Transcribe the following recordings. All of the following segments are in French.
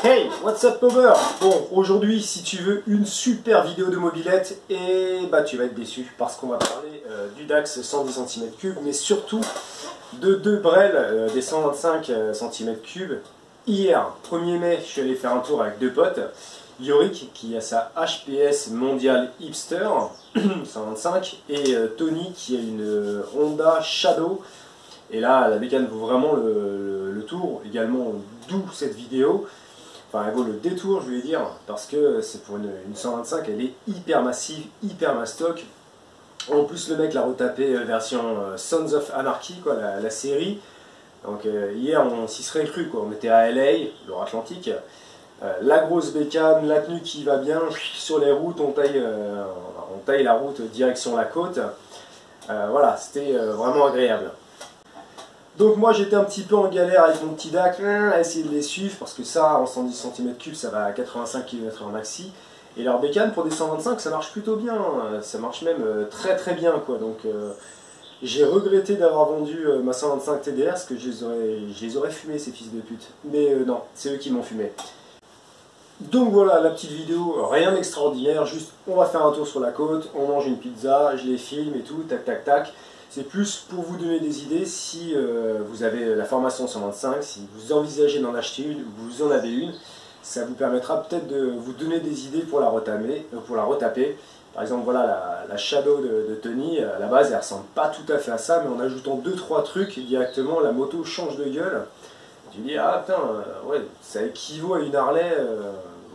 Hey, what's up Power? Bon, aujourd'hui, si tu veux une super vidéo de mobilette, et bah tu vas être déçu parce qu'on va parler du Dax 110 cm3, mais surtout de deux Brel des 125 cm3. Hier, 1er mai, je suis allé faire un tour avec deux potes. Yorick qui a sa HPS mondiale hipster 125 et Tony qui a une Honda Shadow. Et là, la bécane vaut vraiment le tour, également d'où cette vidéo. Enfin, elle vaut le détour, je vais dire, parce que c'est pour une 125, elle est hyper massive, hyper mastoc. En plus, le mec l'a retapé version Sons of Anarchy, quoi, la série. Donc hier, on s'y serait cru, quoi. On était à LA, Loire-Atlantique. La grosse bécane, la tenue qui va bien, sur les routes, on taille la route direction la côte. Voilà, c'était vraiment agréable. Donc moi j'étais un petit peu en galère avec mon petit DAC à essayer de les suivre parce que ça en 110 cm3 ça va à 85 km/h maxi et leur bécane pour des 125 ça marche plutôt bien, ça marche même très très bien quoi. Donc j'ai regretté d'avoir vendu ma 125 TDR parce que je les aurais fumés ces fils de pute, mais non, c'est eux qui m'ont fumé. Donc voilà la petite vidéo, rien d'extraordinaire, juste on va faire un tour sur la côte, on mange une pizza, je les filme et tout, tac tac tac. C'est plus pour vous donner des idées si vous avez la formation 125, si vous envisagez d'en acheter une, vous en avez une, ça vous permettra peut-être de vous donner des idées pour la retaper. Par exemple, voilà la Shadow de Tony, à la base elle ressemble pas tout à fait à ça, mais en ajoutant 2-3 trucs, directement la moto change de gueule. Tu dis, ah putain, ouais, ça équivaut à une Harley,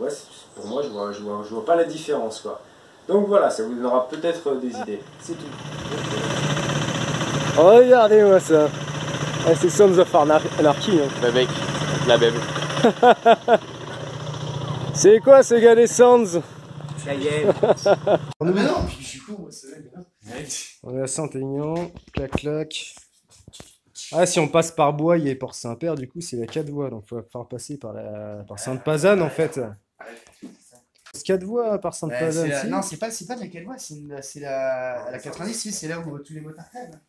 ouais, pour moi je vois pas la différence quoi. Donc voilà, ça vous donnera peut-être des idées, c'est tout. Regardez-moi ça. Ah, c'est Sons of Anarchy. Hein. Bah mec, la bébé. C'est quoi ce gars des Sons? Ça y est. Ah mais non, puis je suis con, moi, c'est vrai. On est à Saint-Aignan, clac clac. Ah, si on passe par Bois et Port Saint-Père, du coup c'est la 4 voies, donc il va falloir passer par Sainte-Pazanne en fait. C'est 4 voies par Sainte-Pazanne. Si. Non, c'est pas de la quelle voie, c'est la 90, si, c'est là où tous les motards traînent.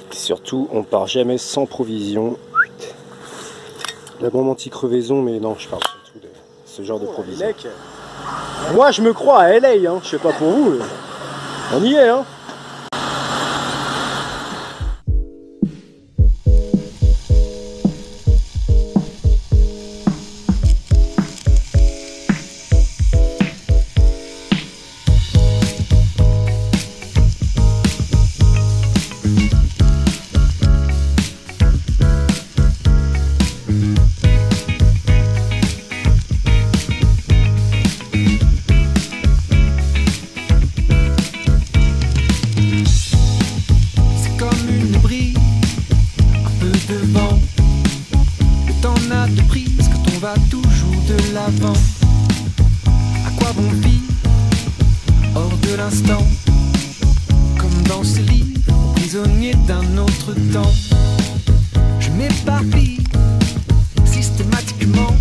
Surtout, on part jamais sans provision. La bombe anti-crevaison, mais non, je parle surtout de ce genre de provision. Moi, je me crois à LA, hein. Je sais pas pour vous, mais on y est, hein. Toujours de l'avant. À quoi bon vivre hors de l'instant, comme dans ce livre, prisonnier d'un autre temps. Je m'éparpille systématiquement,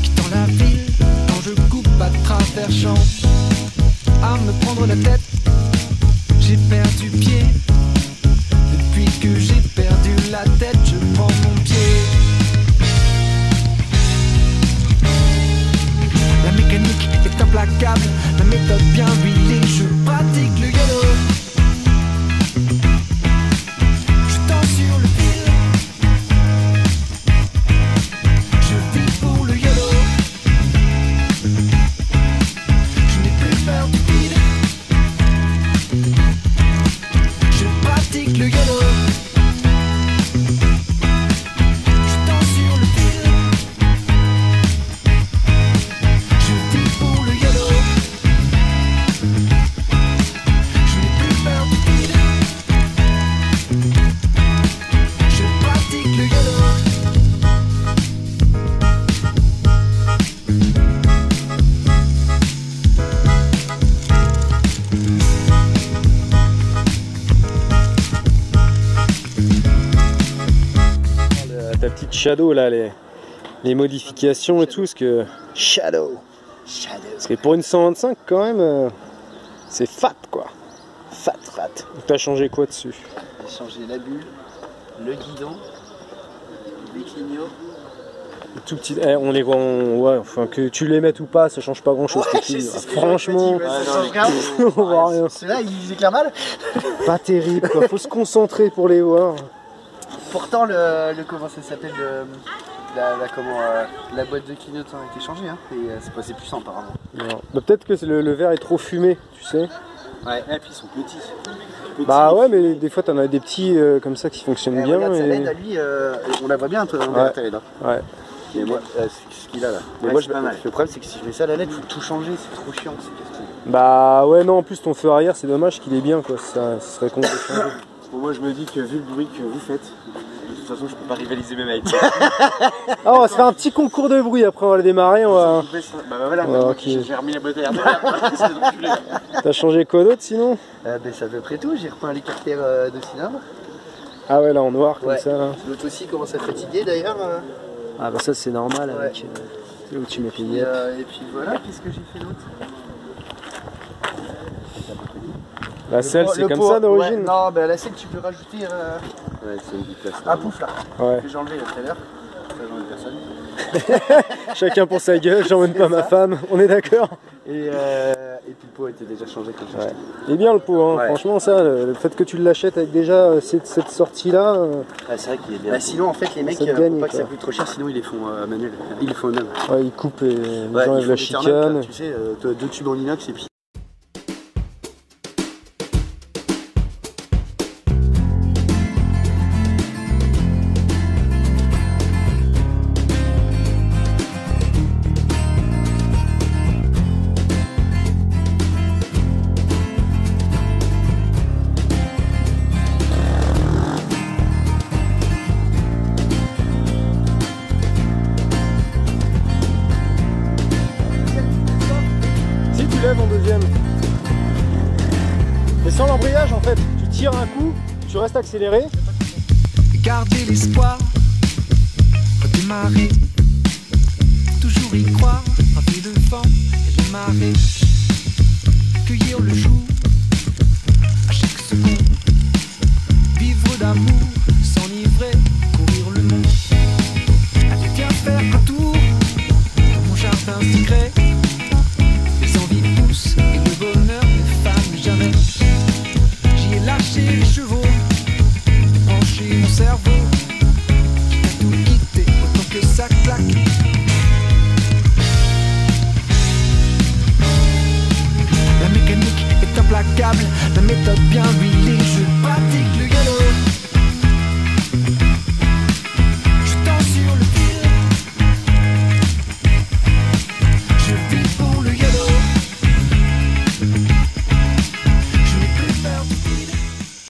quittant la ville quand je coupe à travers champs. À me prendre la tête, j'ai perdu pied. Depuis que j'ai perdu la tête, je prends mon pied. La mécanique est implacable, la méthode bien huilée, je pratique le YOLO. Je tends sur le fil, je vis pour le YOLO. Je n'ai plus peur du vide, je pratique le YOLO. Ta petite Shadow là, les modifications et tout, parce que Shadow. Parce que pour une 125 quand même, c'est fat quoi. Fat. T'as changé quoi dessus? J'ai changé la bulle, le guidon, les clignots. Tout petit, on les voit, ouais, enfin que tu les mettes ou pas, ça change pas grand chose. Franchement, on voit rien. Ceux-là, ils éclairent mal. Pas terrible, quoi. Faut se concentrer pour les voir. Pourtant, comment ça s'appelle la boîte de clignots a été changée, hein, et c'est passé plus simple apparemment. Bah, peut-être que le verre est trop fumé, tu sais. Ouais, et puis ils sont petits. Bah ouais, mais des fois t'en as des petits comme ça qui fonctionnent bien. Regarde, et... sa LED à lui, on la voit bien un peu derrière ta LED. Hein. Ouais. Mais moi, ce qu'il a là. Mais moi, le problème, c'est que si je mets ça à la LED, il faut tout changer, c'est trop chiant. Bah ouais, non, en plus ton feu arrière, c'est dommage qu'il est bien, quoi. Ça serait con de changer. Bon, moi, je me dis que vu le bruit que vous faites, de toute façon, je peux pas rivaliser même avec Ah, on va se faire un petit concours de bruit après, on va le démarrer. On va... Bah voilà, ouais, okay. J'ai remis la boîte à air de l'air. T'as changé quoi d'autre sinon? Ben, c'est à peu près tout, j'ai repeint l'écarteur de cylindre. Ah ouais, là en noir comme ça. Là. L'autre aussi commence à fatiguer d'ailleurs. Ah bah ça c'est normal avec où tu mets tes et puis voilà, qu'est-ce que j'ai fait d'autre? La selle c'est comme ça d'origine? Ouais, non, bah la selle tu peux rajouter c'est une place. un pouf là. Ouais. Que j'ai enlevé tout à l'heure. Ça j'emmène personne. Chacun pour sa gueule, j'emmène pas ma femme, on est d'accord? Et puis le pot était déjà changé comme ça. Il est bien le pot, hein. Ouais. Franchement ça, le fait que tu l'achètes avec déjà cette sortie là. C'est vrai qu'il est bien. Bah, sinon en fait les mecs, pour gagne, pas que ça coûte trop cher, sinon ils les font manuel. Ils les font eux-mêmes. Ouais, ils coupent et ils Ouais, enlèvent la chicane. Tu sais, 2 tubes en inox et puis. En deuxième. Et sans l'embrayage en fait, tu tires un coup, tu restes accéléré. Garder l'espoir, redémarrer, toujours y croire, braver le vent et les marées, cueillir le jour à chaque seconde, vivre d'amour, s'enivrer, courir le monde. Allez viens faire un tour dans mon jardin secret. Et le bonheur ne fane jamais. J'y ai lâché les chevaux, branché mon cerveau.